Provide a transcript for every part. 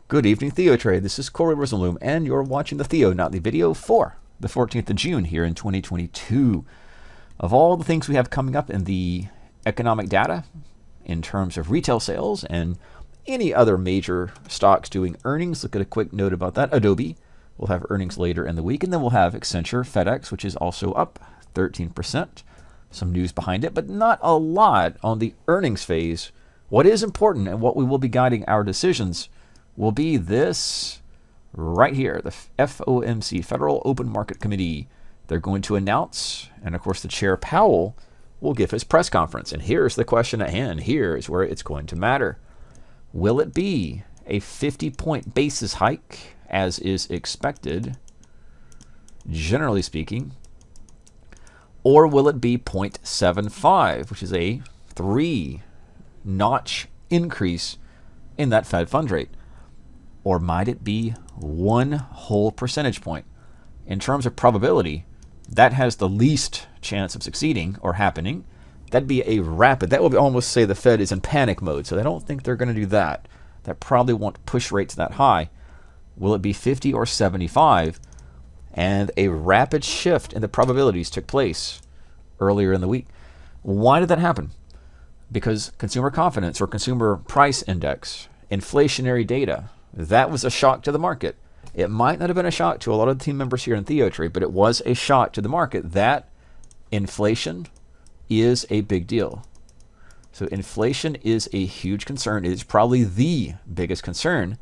Good evening, TheoTrade. This is Corey Rosenblum, and you're watching the Theo Nightly video for the 14th of June here in 2022. Of all the things we have coming up in the economic data, in terms of retail sales and any other major stocks doing earnings, look at a quick note about that. Adobe will have earnings later in the week, and then we'll have Accenture, FedEx, which is also up 13%. Some news behind it, but not a lot on the earnings phase. What is important and what we will be guiding our decisions will be this right here, the FOMC, Federal Open Market Committee. They're going to announce, and of course the chair Powell will give his press conference. And here's the question at hand. Here's where it's going to matter. Will it be a 50-point basis hike, as is expected, generally speaking, or will it be 0.75, which is a 3-notch increase in that Fed funds rate? Or might it be 1 whole percentage point? In terms of probability, that has the least chance of succeeding or happening. That'd be a rapid, that would almost say the Fed is in panic mode, so I don't think they're going to do that. That probably won't push rates that high. Will it be 50 or 75? And a rapid shift in the probabilities took place earlier in the week. Why did that happen? Because consumer confidence or consumer price index, inflationary data, that was a shock to the market. It might not have been a shock to a lot of the team members here in TheoTrade, but it was a shock to the market that inflation is a big deal. So inflation is a huge concern. It is probably the biggest concern.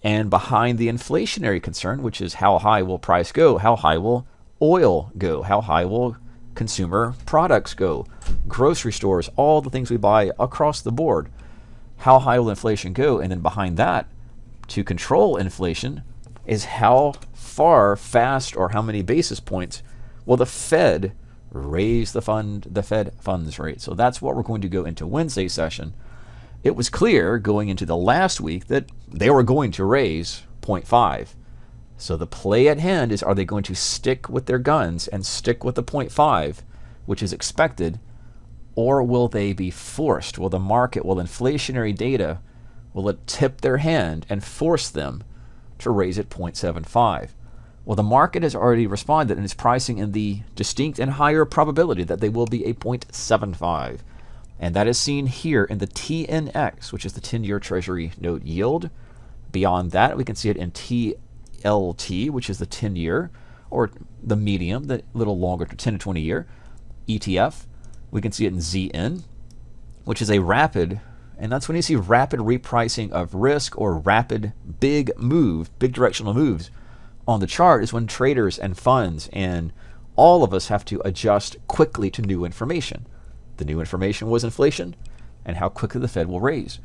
And behind the inflationary concern, which is how high will price go, how high will oil go, how high will consumer products go, grocery stores, all the things we buy across the board, how high will inflation go? And then behind that, to control inflation, is how far, fast, or how many basis points will the Fed raise the Fed funds rate. So that's what we're going to go into Wednesday's session. It was clear going into the last week that they were going to raise 0.5. So the play at hand is, are they going to stick with their guns and stick with the 0.5, which is expected, or will they be forced? Will the market, will inflationary data, will it tip their hand and force them to raise it 0.75? Well, the market has already responded and is pricing in the distinct and higher probability that they will be a 0.75. And that is seen here in the TNX, which is the 10-year Treasury note yield. Beyond that, we can see it in TLT, which is the 10-year, or the medium, the little longer, 10 to 20-year ETF. We can see it in ZN, which is a rapid, and that's when you see rapid repricing of risk or rapid big directional moves on the chart, is when traders and funds and all of us have to adjust quickly to new information. The new information was inflation and how quickly the Fed will raise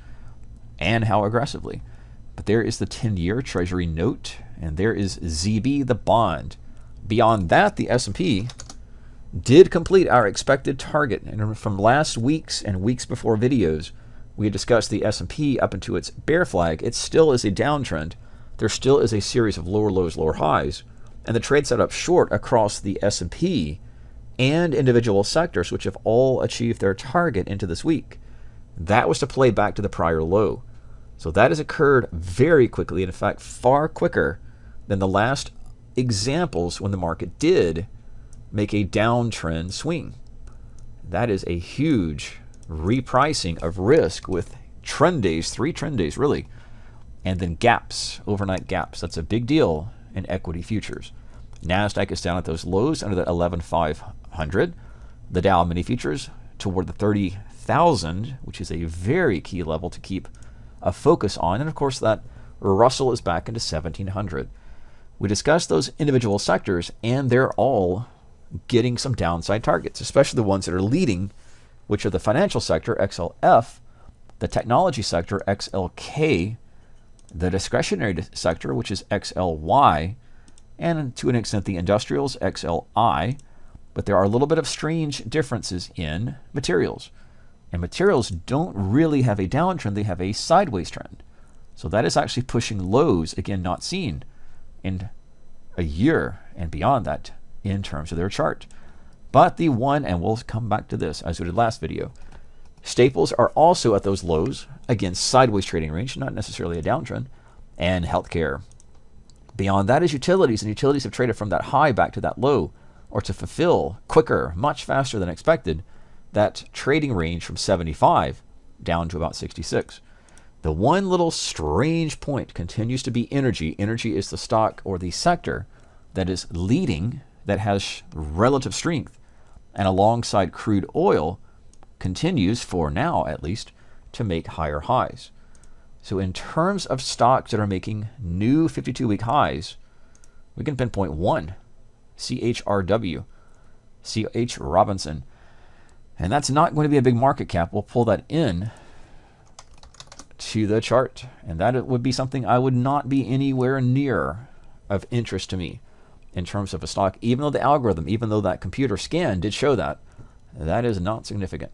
and how aggressively. But there is the 10-year Treasury note, and there is ZB, the bond. Beyond that, the S&P did complete our expected target. And from last week's and weeks before videos, we discussed the S&P up into its bear flag. It still is a downtrend. There still is a series of lower lows, lower highs. And the trade set up short across the S&P and individual sectors, which have all achieved their target into this week. That was to play back to the prior low. So that has occurred very quickly, and in fact, far quicker than the last examples when the market did make a downtrend swing. That is a huge repricing of risk with trend days, 3 trend days really, and then gaps, overnight gaps. That's a big deal in equity futures. Nasdaq is down at those lows under the 11,500. The Dow mini futures toward the 30,000, which is a very key level to keep a focus on. And of course, that Russell is back into 1,700. We discussed those individual sectors, and they're all getting some downside targets, especially the ones that are leading, which are the financial sector, XLF, the technology sector, XLK, the discretionary sector, which is XLY, and to an extent the industrials, XLI. But there are a little bit of strange differences in materials. And materials don't really have a downtrend, they have a sideways trend. So that is actually pushing lows, again, not seen in a year and beyond that in terms of their chart. But the one, and we'll come back to this as we did last video, staples are also at those lows, again, sideways trading range, not necessarily a downtrend. and healthcare. Beyond that is utilities, and utilities have traded from that high back to that low, or to fulfill quicker, much faster than expected, that trading range from 75 down to about 66. The one little strange point continues to be energy. Energy is the stock or the sector that is leading, that has relative strength, and alongside crude oil continues, for now at least, to make higher highs. So in terms of stocks that are making new 52-week highs, we can pinpoint one, CHRW, CH Robinson. And that's not going to be a big market cap. We'll pull that in to the chart. And that would be something I would not be anywhere near of interest to me in terms of a stock, even though the algorithm, even though that computer scan did show that, that is not significant.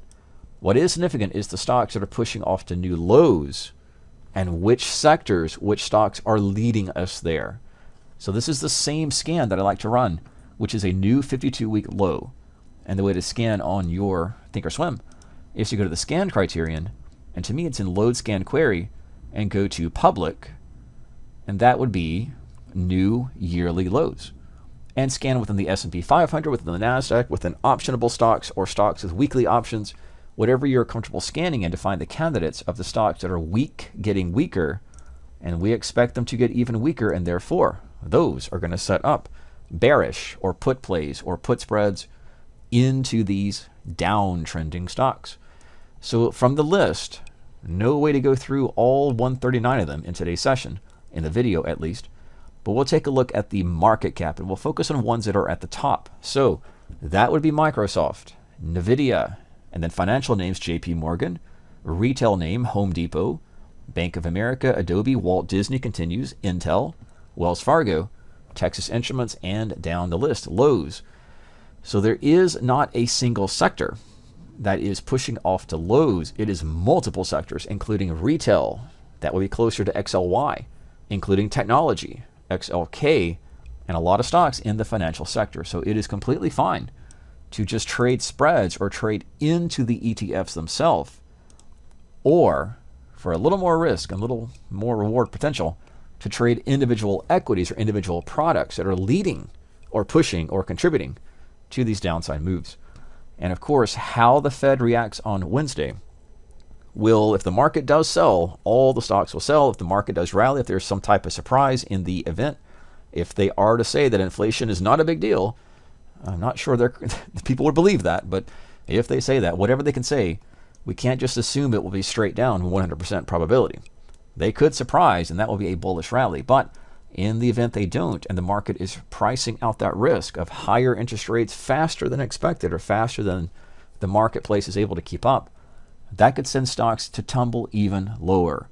What is significant is the stocks that are pushing off to new lows, and which sectors, which stocks are leading us there. So this is the same scan that I like to run, which is a new 52-week low. And the way to scan on your Thinkorswim is to go to the scan criterion, and to me it's in load scan query, and go to public, and that would be new yearly lows. And scan within the S&P 500, within the Nasdaq, within optionable stocks or stocks with weekly options, whatever you're comfortable scanning in, to find the candidates of the stocks that are weak getting weaker, and we expect them to get even weaker, and therefore those are going to set up bearish or put plays or put spreads into these downtrending stocks. So from the list, no way to go through all 139 of them in today's session, in the video at least, but we'll take a look at the market cap, and we'll focus on ones that are at the top. So that would be Microsoft, Nvidia, and then financial names, JP Morgan, retail name, Home Depot, Bank of America, Adobe, Walt Disney continues, Intel, Wells Fargo, Texas Instruments, and down the list, Lowe's. So there is not a single sector that is pushing off to lows. It is multiple sectors, including retail, that would be closer to XLY, including technology, XLK, and a lot of stocks in the financial sector. So it is completely fine to just trade spreads or trade into the ETFs themselves, or for a little more risk and a little more reward potential, to trade individual equities or individual products that are leading or pushing or contributing to these downside moves. And of course, how the Fed reacts on Wednesday will, if the market does sell, all the stocks will sell. If the market does rally, if there's some type of surprise in the event, if they are to say that inflation is not a big deal, I'm not sure people would believe that, but if they say that, whatever they can say, we can't just assume it will be straight down 100% probability. They could surprise, and that will be a bullish rally. But in the event they don't, and the market is pricing out that risk of higher interest rates faster than expected or faster than the marketplace is able to keep up, that could send stocks to tumble even lower.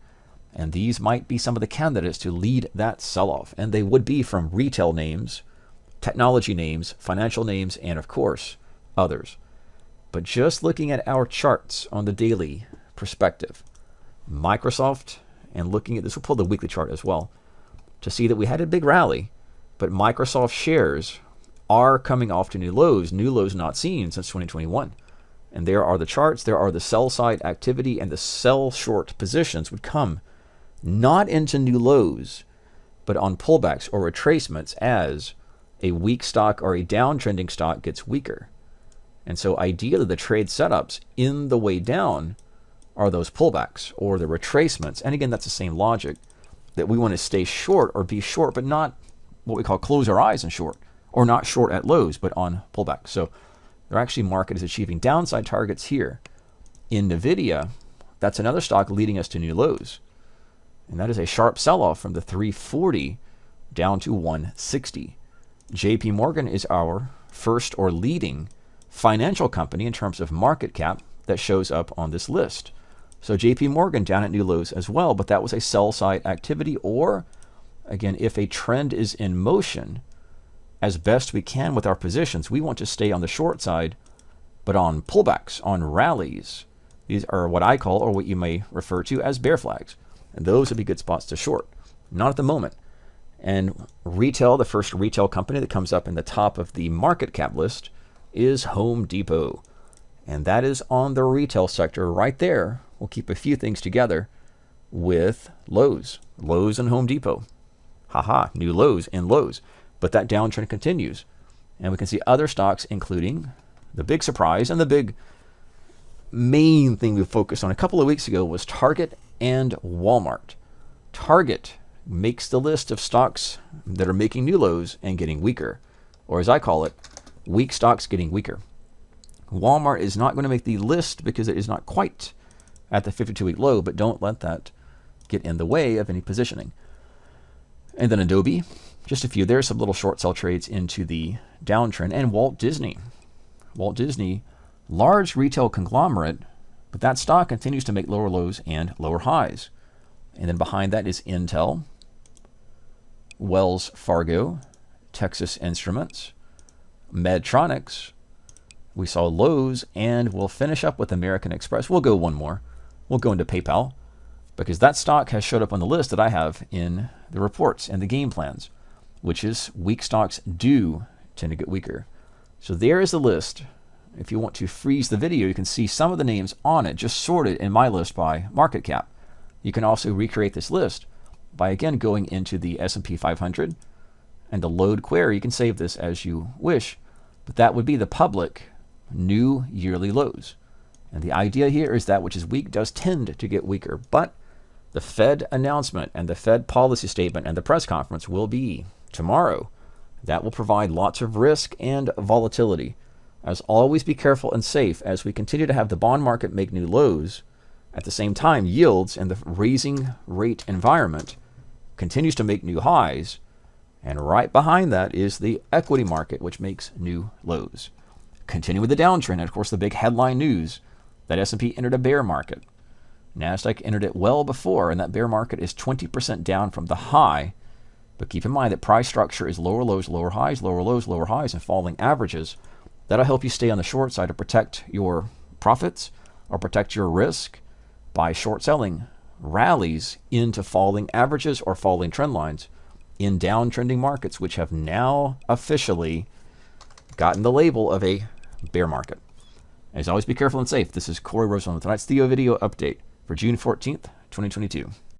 And these might be some of the candidates to lead that sell-off. And they would be from retail names, technology names, financial names, and of course, others. But just looking at our charts on the daily perspective, Microsoft, and looking at this, we'll pull the weekly chart as well, to see that we had a big rally, but Microsoft shares are coming off to new lows not seen since 2021. And there are the charts, there are the sell side activity, and the sell short positions would come not into new lows, but on pullbacks or retracements as a weak stock or a downtrending stock gets weaker. And so ideally the trade setups in the way down are those pullbacks or the retracements. And again, that's the same logic, that we want to stay short or be short, but not what we call close our eyes and short, or not short at lows, but on pullbacks. So their actually market is achieving downside targets here. In Nvidia, that's another stock leading us to new lows. And that is a sharp sell-off from the 340 down to 160. JP Morgan is our first or leading financial company in terms of market cap that shows up on this list. So JP Morgan down at new lows as well, but that was a sell side activity, or again, if a trend is in motion, as best we can with our positions, we want to stay on the short side, but on pullbacks, on rallies. These are what I call, or what you may refer to as bear flags. And those would be good spots to short. Not at the moment. And retail, the first retail company that comes up in the top of the market cap list is Home Depot. And that is on the retail sector right there. We'll keep a few things together. with Lowe's. Lowe's and Home Depot. Haha, new lows in Lowe's. But that downtrend continues. And we can see other stocks, including the big surprise and the big main thing we focused on a couple of weeks ago was Target and Walmart. Target makes the list of stocks that are making new lows and getting weaker. Or as I call it, weak stocks getting weaker. Walmart is not going to make the list because it is not quite at the 52-week low, but don't let that get in the way of any positioning. And then Adobe, just a few. There's some little short sell trades into the downtrend. And Walt Disney. Walt Disney, large retail conglomerate, but that stock continues to make lower lows and lower highs. And then behind that is Intel, Wells Fargo, Texas Instruments, Medtronics. We saw lows, and we'll finish up with American Express. We'll go one more. We'll go into PayPal, because that stock has showed up on the list that I have in the reports and the game plans, which is weak stocks do tend to get weaker. So there is the list. If you want to freeze the video, you can see some of the names on it, just sorted in my list by market cap. You can also recreate this list by, again, going into the S&P 500 and the load query. You can save this as you wish, but that would be the public new yearly lows. And the idea here is that which is weak does tend to get weaker, but the Fed announcement and the Fed policy statement and the press conference will be tomorrow. That will provide lots of risk and volatility. As always, be careful and safe as we continue to have the bond market make new lows. At the same time, yields and the raising rate environment continues to make new highs. And right behind that is the equity market, which makes new lows. Continue with the downtrend. And of course, the big headline news that S&P entered a bear market. Nasdaq entered it well before, and that bear market is 20% down from the high. But keep in mind that price structure is lower lows, lower highs, lower lows, lower highs, and falling averages. That'll help you stay on the short side to protect your profits or protect your risk by short selling rallies into falling averages or falling trend lines in downtrending markets, which have now officially gotten the label of a bear market. As always, be careful and safe. This is Corey Rosen with tonight's Theo video update for June 14th, 2022.